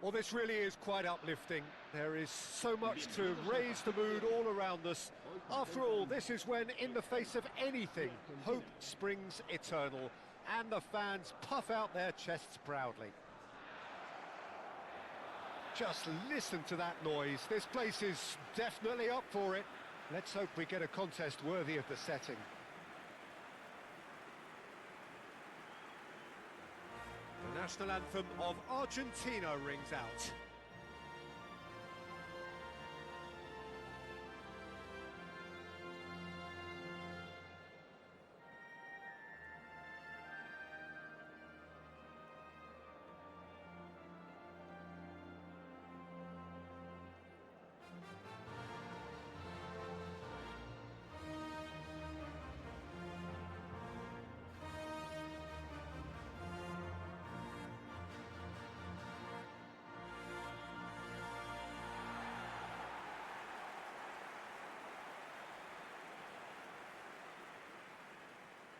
Well, this really is quite uplifting. There is so much to raise the mood all around us. After all, this is when, in the face of anything, hope springs eternal, and the fans puff out their chests proudly. Just listen to that noise. This place is definitely up for it. Let's hope we get a contest worthy of the setting. The national anthem of Argentina rings out.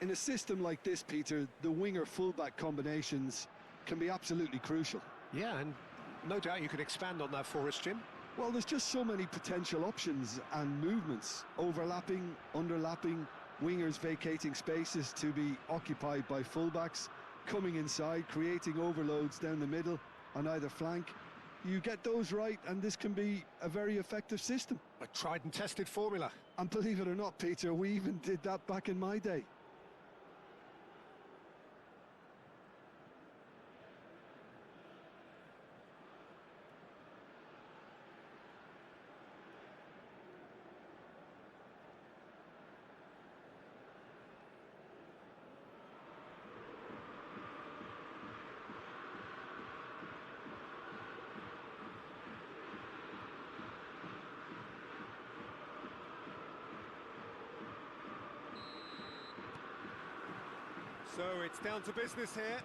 In a system like this, Peter, the winger-fullback combinations can be absolutely crucial. Yeah, and no doubt you could expand on that for us, Jim. Well, there's just so many potential options and movements. Overlapping, underlapping, wingers vacating spaces to be occupied by fullbacks, coming inside, creating overloads down the middle on either flank. You get those right, and this can be a very effective system. A tried and tested formula. And believe it or not, Peter, we even did that back in my day. So it's down to business here.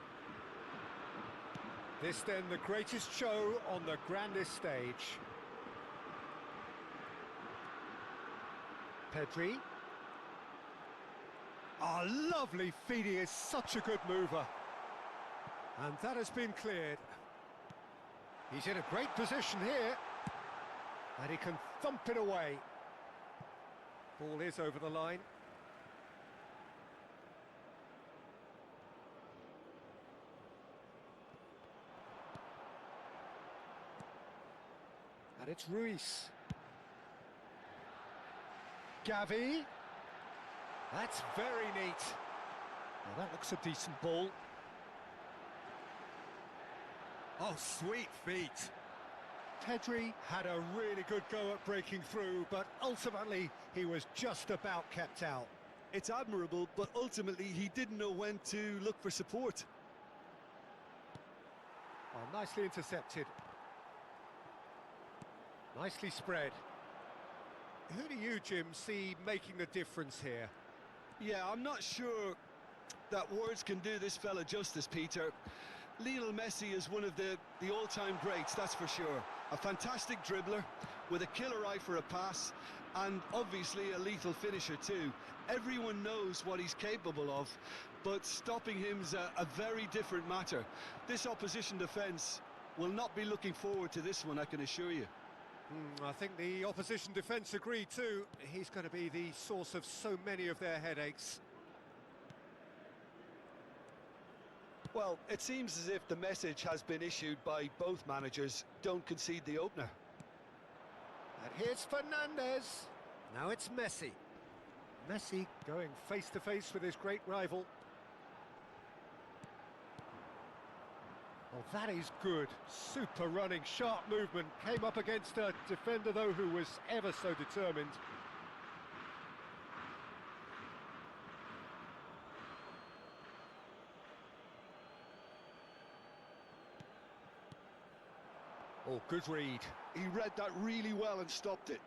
This then the greatest show on the grandest stage. Pedri. Oh, lovely feed, he is such a good mover. And that has been cleared. He's in a great position here. And he can thump it away. Ball is over the line. And it's Ruiz. Gavi. That's very neat. Well, that looks a decent ball. Oh, sweet feet. Pedri had a really good go at breaking through, but ultimately he was just about kept out. It's admirable, but ultimately he didn't know when to look for support. Oh, nicely intercepted. Nicely spread. Who do you, Jim, see making the difference here? Yeah, I'm not sure that words can do this fella justice, Peter. Lionel Messi is one of the all-time greats, that's for sure. A fantastic dribbler, with a killer eye for a pass, and obviously a lethal finisher too. Everyone knows what he's capable of, but stopping him's a very different matter. This opposition defence will not be looking forward to this one, I can assure you. I think the opposition defence agree too. He's going to be the source of so many of their headaches. Well, it seems as if the message has been issued by both managers: don't concede the opener. And here's Fernandes. Now it's Messi. Messi going face-to-face with his great rival. Oh, that is good. Super running, sharp movement. Came up against a defender, though, who was ever so determined. Oh, good read. He read that really well and stopped it.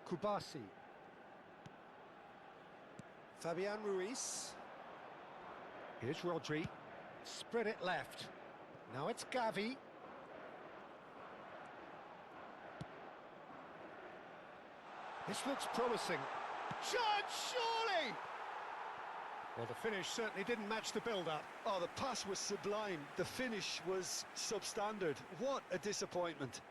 Kubasi. Fabian Ruiz. Here's Rodri. Spread it left. Now it's Gavi. This looks promising. Chance, surely! Well, the finish certainly didn't match the build-up. Oh, the pass was sublime. The finish was substandard. What a disappointment.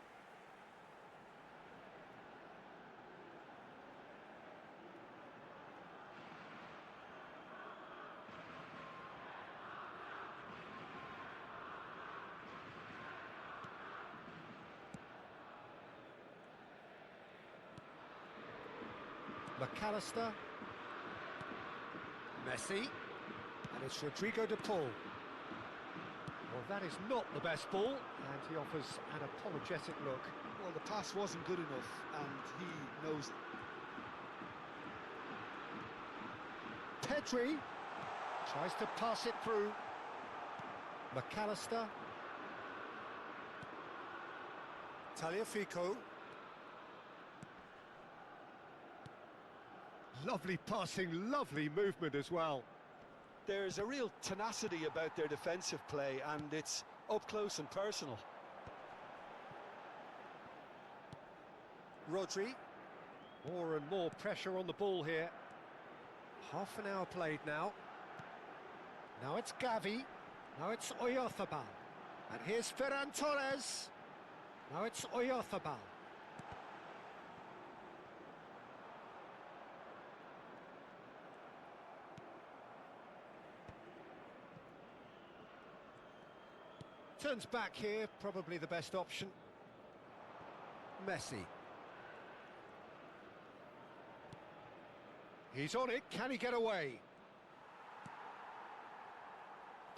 McAllister. Messi. And it's Rodrigo de Paul. Well, that is not the best ball, and he offers an apologetic look. Well, the pass wasn't good enough, and he knows it. Pedri tries to pass it through. McAllister. Tagliafico. Lovely passing, lovely movement as well. There's a real tenacity about their defensive play, and it's up close and personal. Rodri. More and more pressure on the ball here. Half an hour played now. Now it's Gavi. Now it's Oyarzabal. And here's Ferran Torres. Now it's Oyarzabal. Turns back here, probably the best option. Messi. He's on it, can he get away?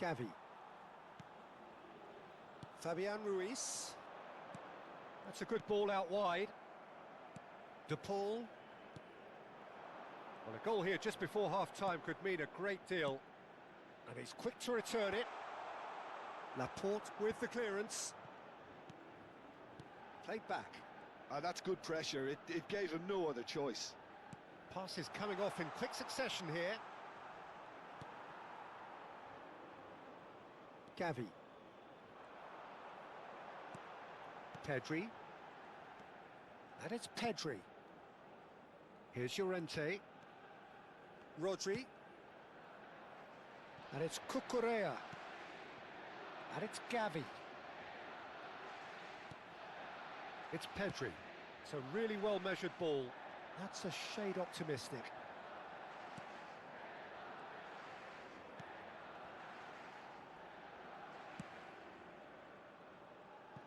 Gavi. Fabian Ruiz. That's a good ball out wide. De Paul. Well, a goal here just before half-time could mean a great deal. And he's quick to return it. Laporte with the clearance. Played back. That's good pressure. It gave him no other choice. Pass is coming off in quick succession here. Gavi. Pedri. And it's Pedri. Here's Llorente. Rodri. And it's Cucurella. And it's Gavi. It's Pedri. It's a really well-measured ball. That's a shade optimistic.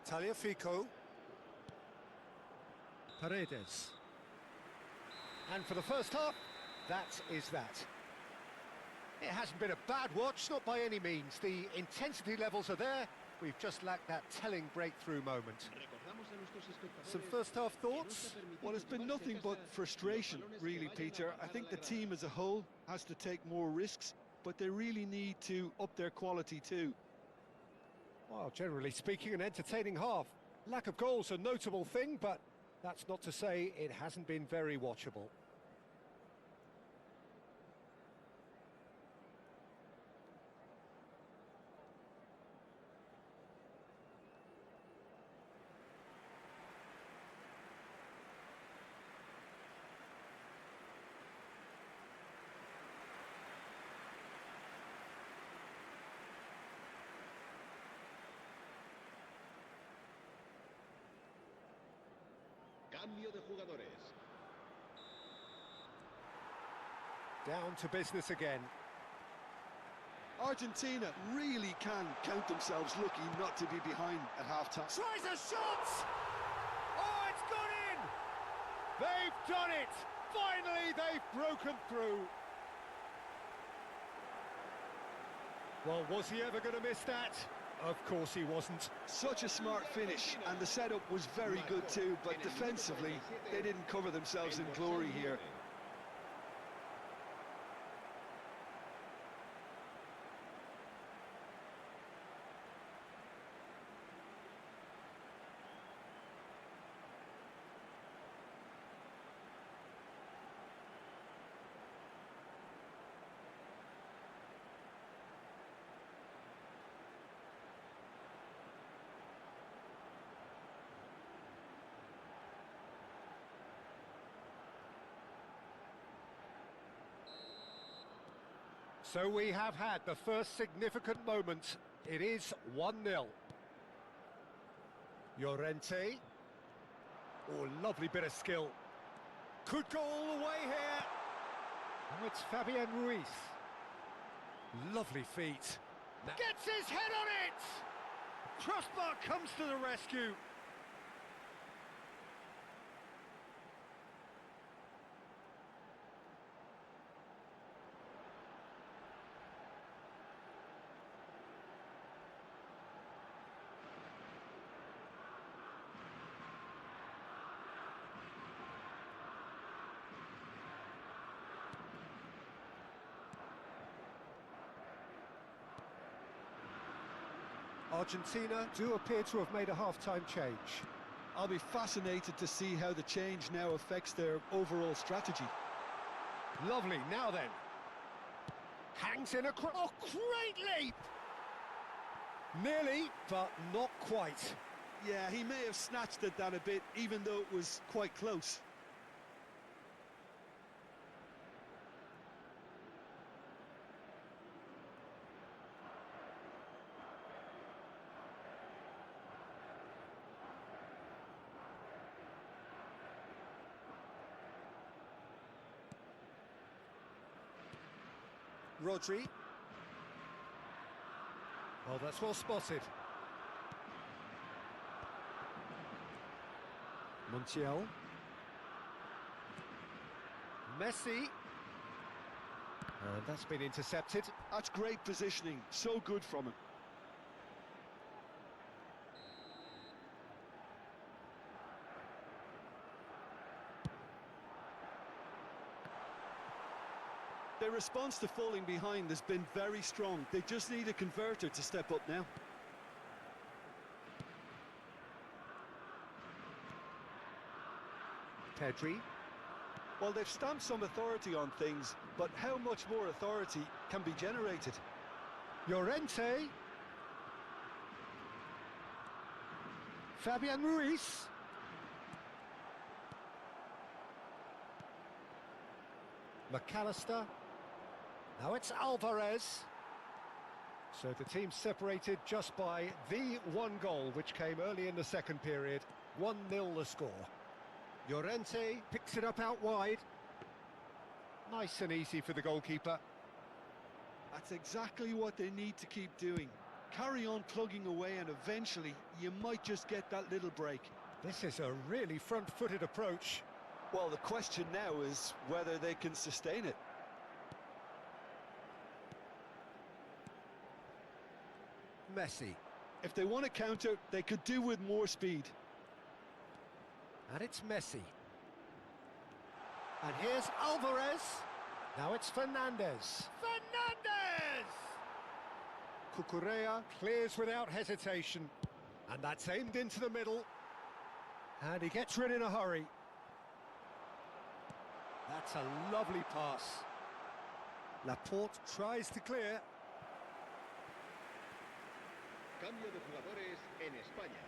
Tagliafico. Paredes. And for the first half, that is that. It hasn't been a bad watch, not by any means. The intensity levels are there. We've just lacked that telling breakthrough moment. Some first-half thoughts? Well, it's been nothing but frustration, really, Peter. I think the team as a whole has to take more risks, but they really need to up their quality too. Well, generally speaking, an entertaining half. Lack of goals a notable thing, but that's not to say it hasn't been very watchable. Cambio de jugadores. Down to business again. Argentina really can count themselves lucky not to be behind at half-time. Tries a shot! Oh, it's gone in! They've done it! Finally, they've broken through. Well, was he ever going to miss that? Of course he wasn't. Such a smart finish, and the setup was very good too, but defensively, they didn't cover themselves in glory here. So we have had the first significant moment. It is 1-0. Llorente. Oh, lovely bit of skill. Could go all the way here. Oh, it's Fabian Ruiz. Lovely feet. Gets his head on it! Crossbar comes to the rescue. Argentina do appear to have made a half-time change. I'll be fascinated to see how the change now affects their overall strategy. Lovely, now then. Hangs in across. Oh, great leap! Nearly, but not quite. Yeah, he may have snatched at that a bit, even though it was quite close. Rodri. Oh, that's well spotted. Montiel. Messi. And that's been intercepted. That's great positioning, so good from him. Their response to falling behind has been very strong. They just need a converter to step up now. Pedri. Well, they've stamped some authority on things, but how much more authority can be generated? Llorente. Fabian Ruiz. McAllister. Now it's Alvarez. So the team separated just by the one goal, which came early in the second period. 1-0 the score. Llorente picks it up out wide. Nice and easy for the goalkeeper. That's exactly what they need to keep doing. Carry on plugging away and eventually you might just get that little break. This is a really front-footed approach. Well, the question now is whether they can sustain it. Messi. If they want to counter, they could do with more speed. And it's Messi. And here's Alvarez. Now it's Fernandez. Fernandez! Cucurella clears without hesitation. And that's aimed into the middle. And he gets rid in a hurry. That's a lovely pass. Laporte tries to clear. Cambio de jugadores en España.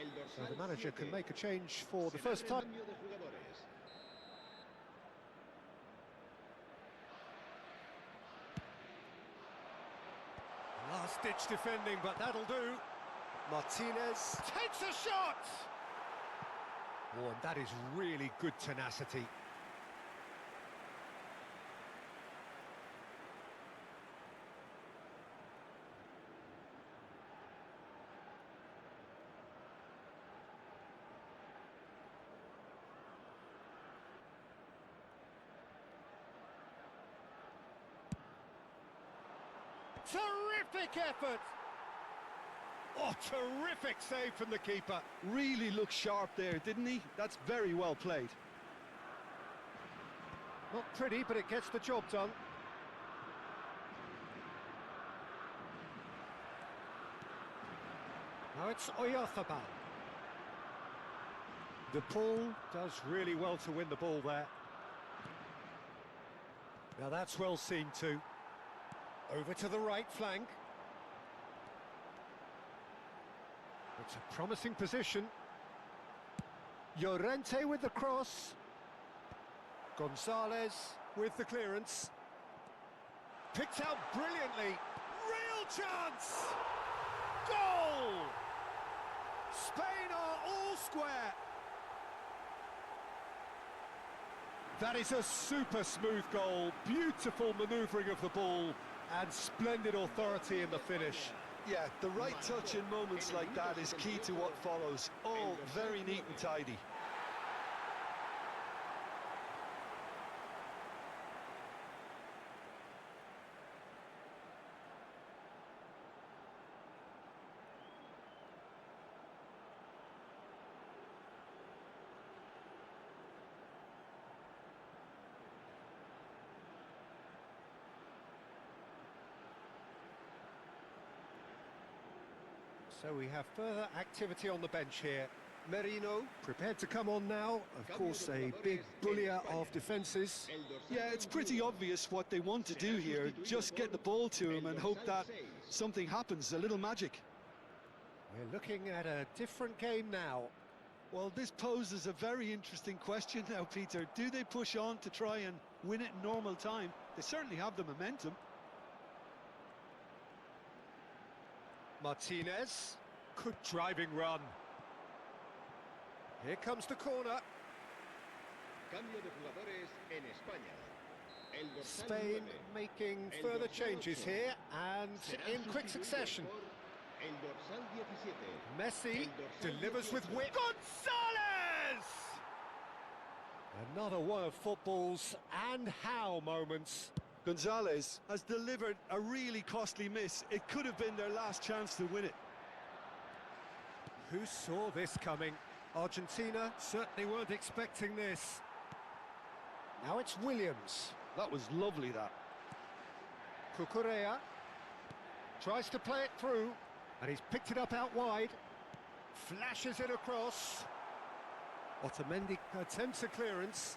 El So dorsal the manager can 7. make a change for the Se first abre time. cambio de jugadores. Last-ditch defending, but that'll do. Martinez takes a shot! Oh, and that is really good tenacity. Terrific effort! Oh, terrific save from the keeper. Really looked sharp there, didn't he? That's very well played. Not pretty, but it gets the job done. Now it's Oyarzabal. De Paul does really well to win the ball there. Now that's well seen too. Over to the right flank. It's a promising position. Llorente with the cross. Gonzalez with the clearance. Picked out brilliantly. Real chance! Goal! Spain are all square. That is a super smooth goal. Beautiful manoeuvring of the ball and splendid authority in the finish. Yeah, the right touch in moments like that is key to what follows. All very neat and tidy. So we have further activity on the bench here. Merino prepared to come on now. Of course, a big bullier of defences. Yeah, it's pretty obvious what they want to do here. Just get the ball to him and hope that something happens, a little magic. We're looking at a different game now. Well, this poses a very interesting question now, Peter. Do they push on to try and win it in normal time? They certainly have the momentum. Martinez, good driving run. Here comes the corner. Cambio de jugadores en España. El dorsal Spain 9. making El further dorsal changes 8. here and Será in quick sustituido succession. por el dorsal 17. Messi El dorsal delivers with 18. wit. Gonzalez! Another one of football's and how moments. Gonzalez has delivered a really costly miss. It could have been their last chance to win it. Who saw this coming? Argentina certainly weren't expecting this. Now it's Williams. That was lovely, that. Cucurella tries to play it through, and he's picked it up out wide. Flashes it across. Otamendi attempts a clearance.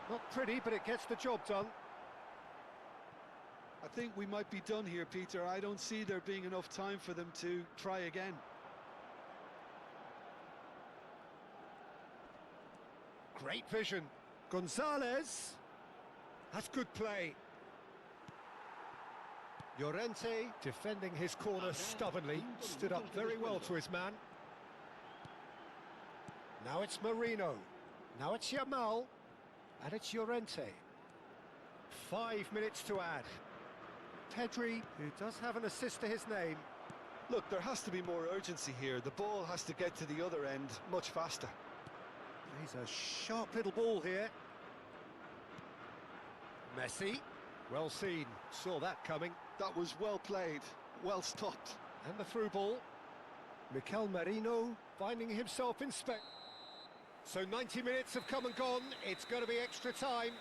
Not pretty, but it gets the job done. I think we might be done here, Peter. I don't see there being enough time for them to try again. Great vision. Gonzalez. That's good play. Llorente defending his corner stubbornly. Stood up very well to his man. Now it's Marino. Now it's Yamal. And it's Llorente. 5 minutes to add. Pedri, who does have an assist to his name. Look, there has to be more urgency here. The ball has to get to the other end much faster. He's a sharp little ball here. Messi, well seen, saw that coming. That was well played, well stopped. And the through ball. Mikel Merino finding himself in spec. So 90 minutes have come and gone, it's going to be extra time.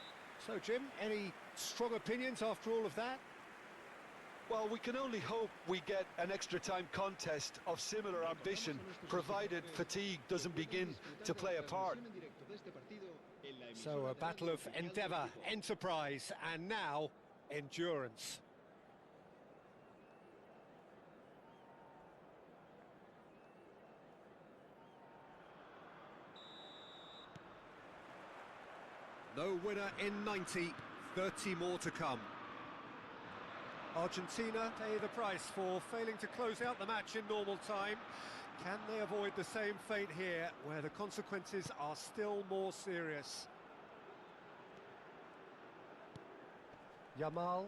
So Jim, any strong opinions after all of that? Well, we can only hope we get an extra time contest of similar ambition, provided fatigue doesn't begin to play a part. So a battle of endeavour, enterprise, and now endurance. No winner in 90, 30 more to come. Argentina pay the price for failing to close out the match in normal time. Can they avoid the same fate here, where the consequences are still more serious? Yamal,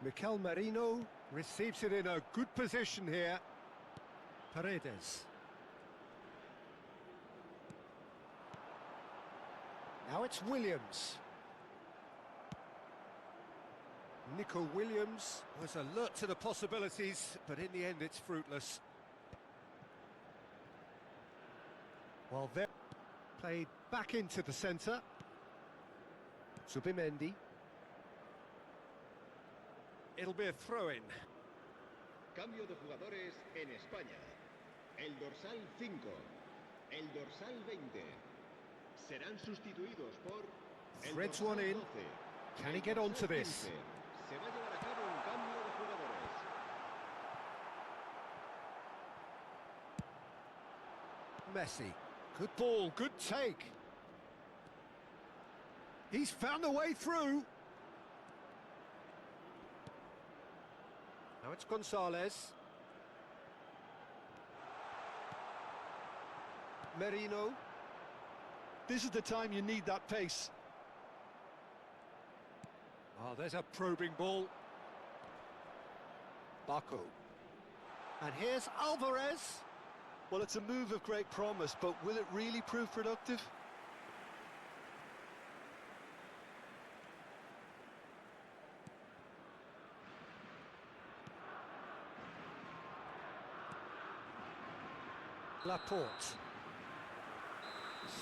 Mikel Merino receives it in a good position here. Paredes. Now it's Williams. Nico Williams was alert to the possibilities, but in the end it's fruitless. While they're played back into the centre. Zubimendi. It'll be a throw-in. Cambio de jugadores en España. El dorsal 5. El dorsal 20. Serán sustituidos por el Threads dorsal one in. 12. Can he El get dorsal onto this? 15. Se va a llevar a cabo un cambio de jugadores. Messi. Good ball, good take. He's found a way through. Now it's Gonzalez. Merino. This is the time you need that pace. Oh, there's a probing ball. Baku. And here's Alvarez. Well, it's a move of great promise, but will it really prove productive? Laporte.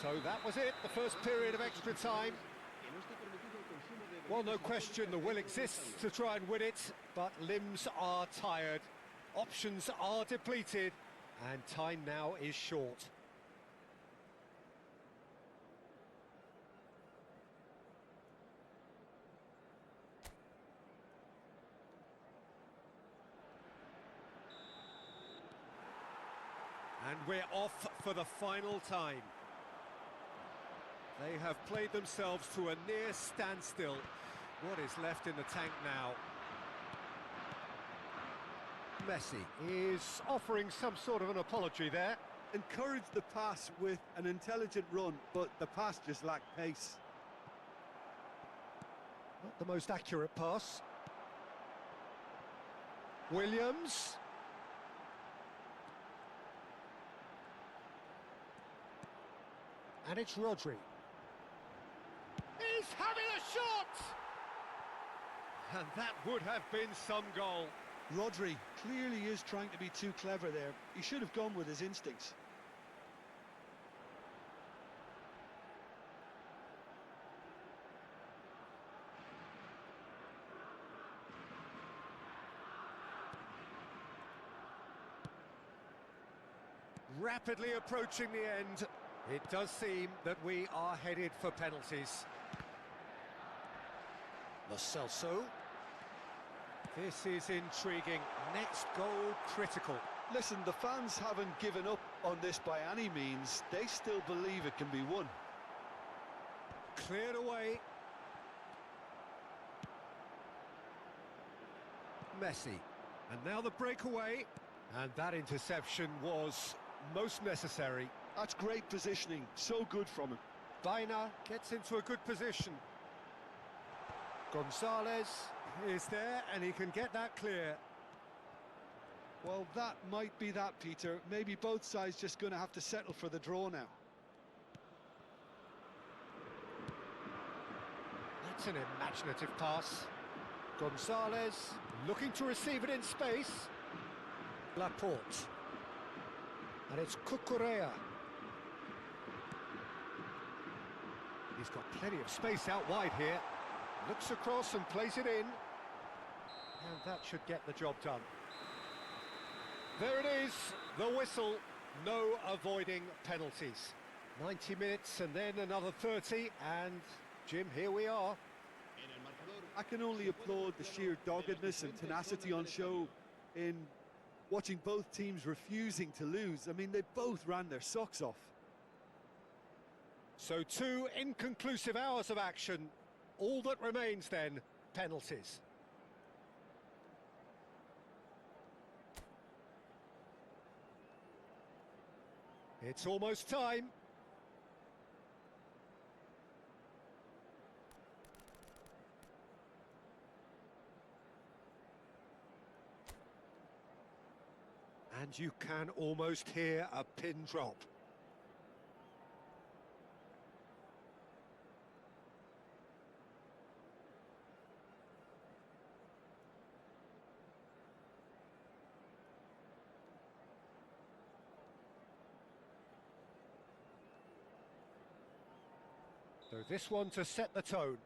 So that was it, the first period of extra time. Well, no question, the will exists to try and win it, but limbs are tired, options are depleted, and time now is short. And we're off for the final time. They have played themselves to a near standstill. What is left in the tank now? Messi is offering some sort of an apology there. Encouraged the pass with an intelligent run, but the pass just lacked pace. Not the most accurate pass. Williams. And it's Rodri. He's having a shot! And that would have been some goal. Rodri clearly is trying to be too clever there. He should have gone with his instincts. Rapidly approaching the end. It does seem that we are headed for penalties. Lo Celso. This is intriguing. Next goal critical. Listen, the fans haven't given up on this by any means. They still believe it can be won. Cleared away. Messi. And now the breakaway. And that interception was most necessary. That's great positioning. So good from him. Baina gets into a good position. Gonzalez is there and he can get that clear. Well, that might be that, Peter. Maybe both sides just going to have to settle for the draw now. That's an imaginative pass. Gonzalez looking to receive it in space. Laporte. And it's Cucurella. He's got plenty of space out wide here. Looks across and plays it in. And that should get the job done. There it is, the whistle. No avoiding penalties. 90 minutes and then another 30. And, Jim, here we are. I can only applaud the sheer doggedness and tenacity on show in watching both teams refusing to lose. I mean, they both ran their socks off. So 2 inconclusive hours of action. All that remains then, penalties. It's almost time. And you can almost hear a pin drop. So this one to set the tone.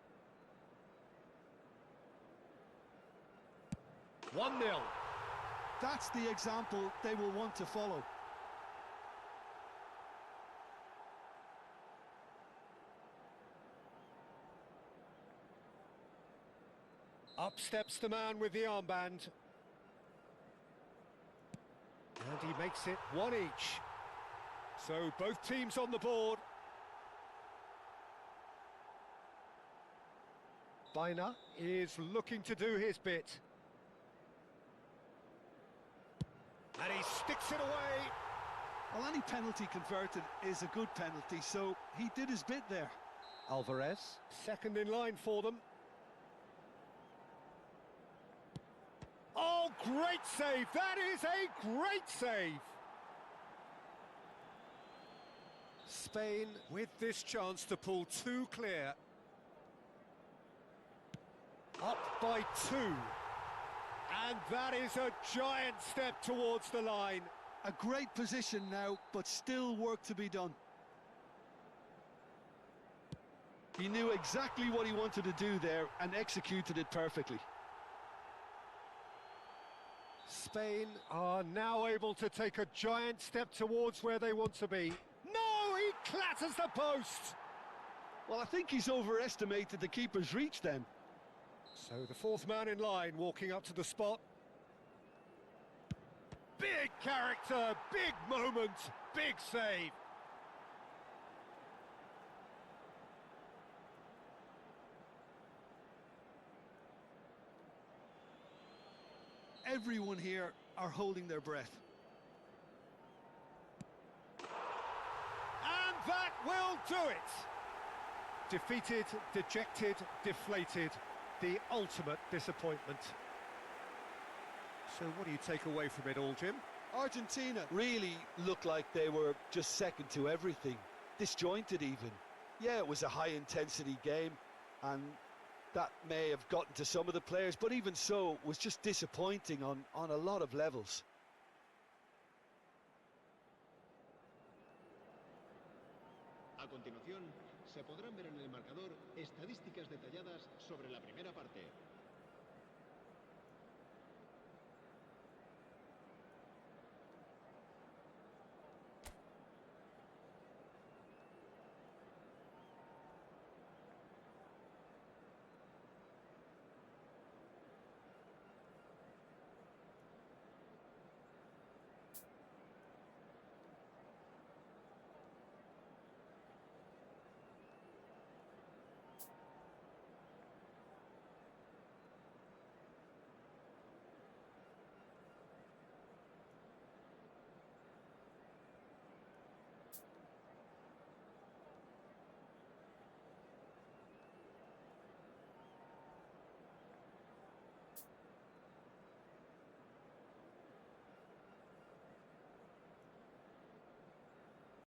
1-0. That's the example they will want to follow. Up steps the man with the armband. And he makes it 1 each. So both teams on the board. Biner is looking to do his bit. And he sticks it away. Well, any penalty converted is a good penalty, so he did his bit there. Alvarez, second in line for them. Oh, great save! That is a great save! Spain with this chance to pull two clear. Up by two. And that is a giant step towards the line. A great position now, but still work to be done. He knew exactly what he wanted to do there and executed it perfectly. Spain are now able to take a giant step towards where they want to be. No, he clatters the post! Well, I think he's overestimated the keeper's reach then. So the fourth man in line walking up to the spot. Big character, big moment, big save. Everyone here are holding their breath. And that will do it! Defeated, dejected, deflated. The ultimate disappointment. So what do you take away from it all, Jim? Argentina really looked like they were just second to everything. Disjointed even. Yeah, it was a high-intensity game, and that may have gotten to some of the players, but even so, it was just disappointing on a lot of levels. A continuación, se podrán ver en el marcador estadísticas detalladas sobre la primera parte.